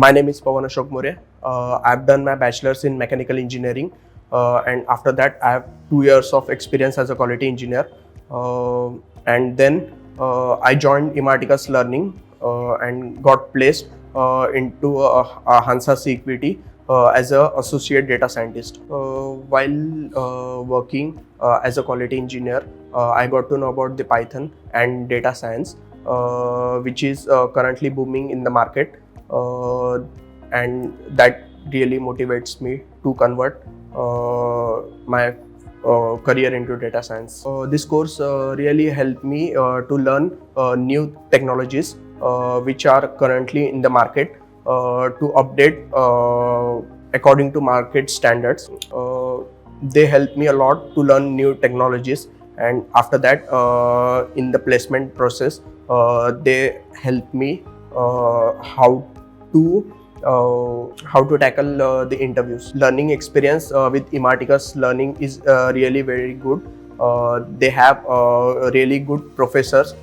My name is Pawan More. I've done my bachelor's in mechanical engineering, and after that, I have 2 years of experience as a quality engineer. And then I joined Imarticus Learning and got placed into a Hansa Equity as an associate data scientist. While working as a quality engineer, I got to know about the Python and data science, which is currently booming in the market. And that really motivates me to convert my career into data science. This course really helped me to learn new technologies which are currently in the market, to update according to market standards. They helped me a lot to learn new technologies, and after that, in the placement process, they helped me how to tackle the interviews. Learning experience with Imarticus Learning is really very good. They have really good professors